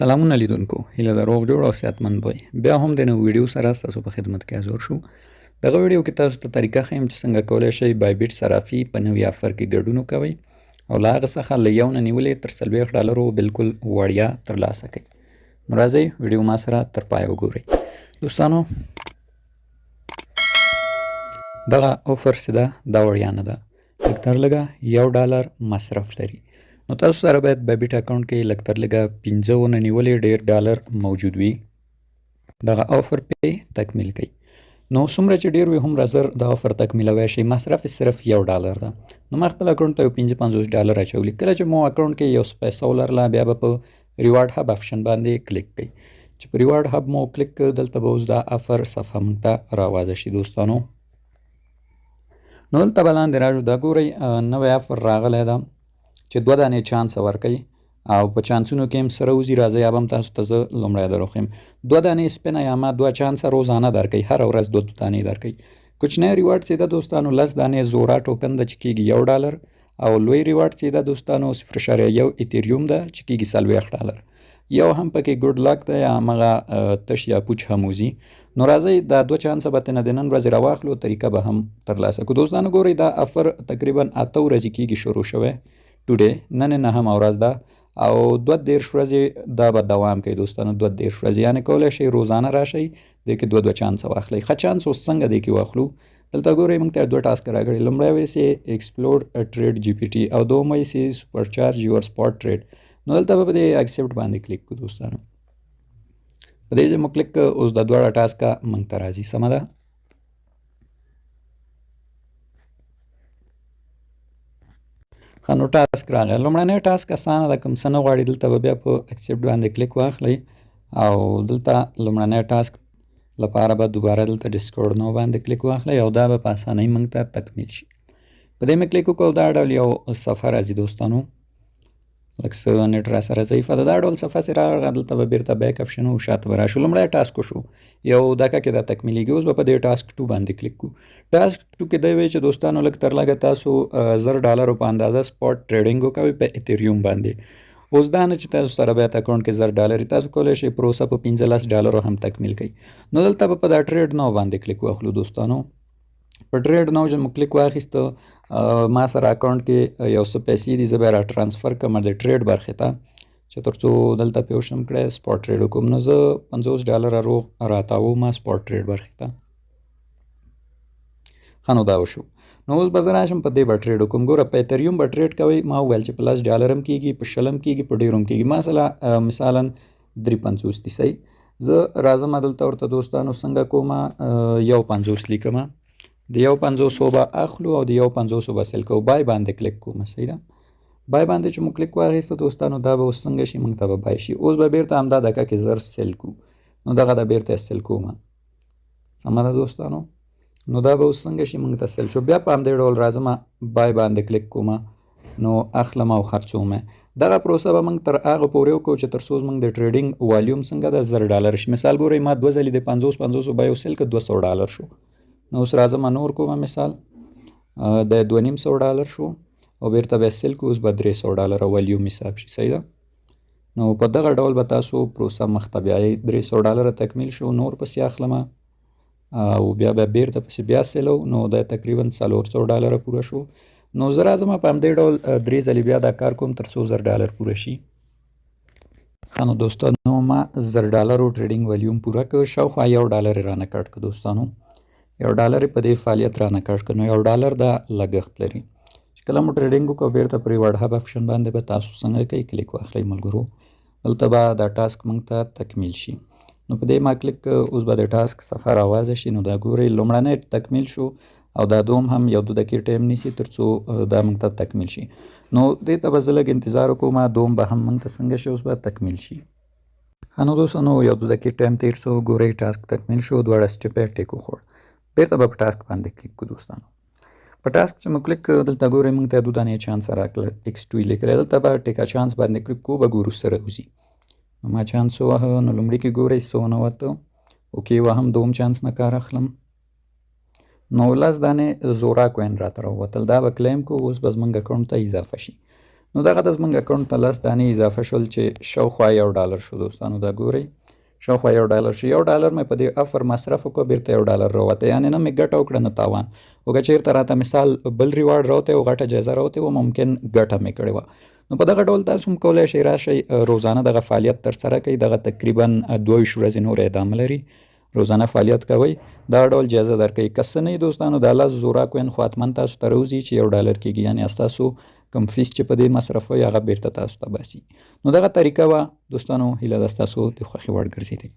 سلامونه لیدونکو، هیله ده روغ جوړ او صحتمند وئ. بیا هم د نوې ویډیو سره ستاسو په خدمت کې حاضر شو. دغه ویډیو کې تاسو ته طریقه ښیم چې څنګه کولی شئ بایبیټ صرافي په نوي آفر کې ګډون وکوئ او له هغه څخه له یو نه نیولې تر $40 بالکل وړیا ترلاسه کړئ. نو راځئ ویډیو ما سره تر پایه وګورئ. دوستانو دغه آفر چې ده دا وړیا نه ده، لږ تر لږه $1 مصرف لري. نو تاسو سره باید بایبیټ اکاونټ کې لږ تر لږه 15 نه نیولې $1 موجود وي. دغه آفر پې تکمیل کړئ. نو څومره چې ډیر وي هومره زر د آفر تکمیلوی شئ. مصرف یې صرف $1 ده. نو ما خپل اکاونټ ته یو $55 اچولي. کله چې مو اکاونټ کې یو څه پیسه ولرله بیا به په ریوارډ هب آپشن باندې کلیک کړئ. چې په ریوارډ هب مو کلیک کړ دلته به اوس دا آفر صفحه موږ ته راوازه شي. دوستانو نو دلته به لاندې راشو، دا ګورئ نوی آفر راغلی ده چې 2 دانې چانس ورکوي او په چانسونو کې هم سره وځي. راځئ اب هم تاسو ته زه لومړی دروښیم. 2 دانې سپینه یا ما 2 چانسه روزانه درکوي، هره ورځ 2 دانې درکوي. کوچنی ریوارډ چې ده دوستانو 10 دانې زورا ټوکن ده چې کېږي $1 او لوی ریوارډ چې ده دوستانو 0.1 ایتریوم ده چې کېږي $40. یو هم پکې ګوډ لاک ده یا همغه تش یا پوچ هم وځي. نو راځئ دا 2 چانسه به ترنه د نن ورځې راواخلو، طریقه به هم ترلاسه کړو. دوستانو ګورئ دا آفر تقریبا 8 ورځې کېږي شروع شوی. ټوډے نن 9مه ورځ ده او 22 ورځې دا به دوام کوي. دوستانو 22 ورځې یعنې کولی شئ روزانه راشئ دې کې 2 چانسه واخلئ. ښه چانس اوس څنګه دې کې واخلو؟ دلته ګورئ موږ ته 2 ټاسک راکړي. لومړی وایي چې ایکسپلور ټریډ GPT او دوم وایي چې سوپر چارج یور سپاټ ټریډ. نو دلته به په دې اکسپټ باندې کلیک کړو. دوستانو په دې چې مو کلیک کړ اوس دا 2 ټاسکه موږ ته راځي. سمه ده. نو ټاسک راغی. لومړنی ټاسک اسانه ده، کوم څه نه غواړي دلته به بیا په اکسپټ باندې کلیک واخلئ او دلته لومړنی ټاسک لپاره به دوباره دلته ډسکورډ نو باندې کلیک واخلئ او دا به په اسانۍ موږ ته تکمیل شي. په دې مې کلیک وکړو دا ډول یو صفحه راځي. دوستانو لږ څه نیټ را سره ضعیفه ده. دا ډول صفحه چې راغله دلته به بیرته بیک آپشن و شاته به راشو. لومړی ټاسک وشو، یو دقیقه کې دا تکمیلیږي. اوس به په دې ټاسک 2 باندې کلیک کړو. ټاسک 2 کې دی وایي چې دوستانو لږ تر لږه تاسو $10 په اندازه سپاټ ټریډینګ وکوئ په ایتریوم باندې. اوس دا نه چې تاسو سره باید اکاونټ کې $10 تاسو کولی شئ پروسه په $15 هم تکمیل کړئ. نو دلته به په دا ټریډ نو باندې کلیک واخلو. دوستانو په ټریډ نو چې مو کلیک واخیسته ما سره اکاونټ کې یو څه پیسې دي، زه به را ټرانسفر کړم د ټریډ برخې ته چې تر څو دلته پې وشم کړی سپاټ ټریډ وکړم. نو زه $50 روغ راتاوم سپاټ ټریډ برخې ته. ښه نو دا وشو. نو اوس به زه راشم په دې به ټریډ وکړم. ګوره په ایتریوم به ټریډ کوئ. ما وویل چې په $10 هم کېږي، په 20 هم کېږي، په ډېرو هم کېږي. مثلا 3.50 دي. صحیح. زه راځم دلته ورته دوستانو څنګه کومه 1.50 لیکمه. د 1.50 به اخلو او د 1.50 به سیل کوو. بای باندې کلیک کوم. صحیح ده. بای باندې چې مو کلیک واخیسته دوستانو دا به اوس څنګه شي، موږ ته به بای شي. اوس به بیرته همدا دقیقه کې زر سیل کوو. نو دغه د بیرته سیل کومه. سمه ده دوستانو. نو دا به اوس څنګه شي، موږ ته سیل شو. بیا په همدې ډول راځم بای باندې کلیک کومه، نو اخلم او خرڅوم. دغه پروسه به موږ تر هغه پورې وکړو چې تر څو زموږ د ټریډینګ والیوم څنګه ده $10 شي. مثال ګورئ ما 2 ځلې د 50 بای وسیل که $200 شو. نو اوس راځم نور کومه مثال د $250 شو او بیرته به سیل کو. اوس به $300 والیوم حساب شي. صحیح ده. نو په دغه ډول به تاسو پروسه مخ ته بیایئ. $300 تکمیل شو. نور پسې اخلم او بیا به بیرته پسې بیا سیلو. نو دا تقریبا $400 پوره شو. نو زه راځم په همدې ډول 3 ځلې بیا دا کار کوم تر څو $10 پوره شي. ښه نو دوستانو ما $10 ټریډینګ والیوم پوره کړ. شاوخوا $1 یې رانه کټ کړ. دوستانو $1 په دې فعالیت رانه کټ کړ. نو $1 دا لګښت لري. چې کله مو ټریډینګ وکړو بیرته په ریوارډ هب آپشن باندې به تاسو څنګه کوئ کلیک واخلئ ملګرو. دلته به دا ټاسک موږ ته تکمیل شي. نو په دې ما کلیک اوس به د ټاسک صفحه راوازه شي. نو دا ګورئ لومړنی تکمیل شو او دا دوم هم 1-2 دقیقې ټایم نیسي تر څو دا موږ ته تکمیل شي. نو دې ته به زه لږ انتظار وکړم. دوم به هم موږ ته څنګه شي اوس به تکمیل شي. ښه نو دوستانو 1-2 دقیقې ټایم تیر شو. ګورئ ټاسک تکمیل شو. 2 سټیپ یې ټیک وخوړ. بیرته به په ټاسک باندې کلیک کړو. دوستانو په ټاسک چې مو کلیک دلته ګورئ موږ ته 2 دانې چانس راکړل. X2 لیکلی. دلته به ټیکا چانس باندې کلیک کوو به ګورو سره وځي. نو ما چانس ووهه. نو لومړي کې ګورئ 190 اوکې وهم. دوم چانس نه کار اخلم. نو 10 دانې زورا کوین راته راووتل. دا به کلیم کو. اوس به زموږ اکاونټ ته اضافه شي. نو دغه د زموږ اکاونټ ته 10 دانې اضافه شول چې شاوخوا $1 شو دوستانو. دا ګورئ شاوخوا $1 شو. $1 مې په دې افر مصرف وکړ، بیرته $1 راوته، یعنې نه مې ګټه وکړه نه تاوان. خو که چېرته راته مثال بل ریوارډ راوتی و، غټه جایزه راوتی و، ممکن ګټه مې کړې وه. نو په دغه ډول تاسو هم کولی شئ راشئ روزانه دغه فعالیت ترسره کړئ. دغه تقریبا 22 ورځې نورې ادامه لري. روزانه فعالیت کوئ، دا ډول جایزه درکوي. که څه نه دوستانو دا 10 زوره کوین خو حتما تاسو ته راوځي چې $1 کېږي، یعنې ستاسو کوم فیس چې په دې مصرفوئ هغه بیرته تاسو ته باسي. نو دغه طریقه وه دوستانو، هیله ده ستاسو د خوښې وړ ګرځېدلې.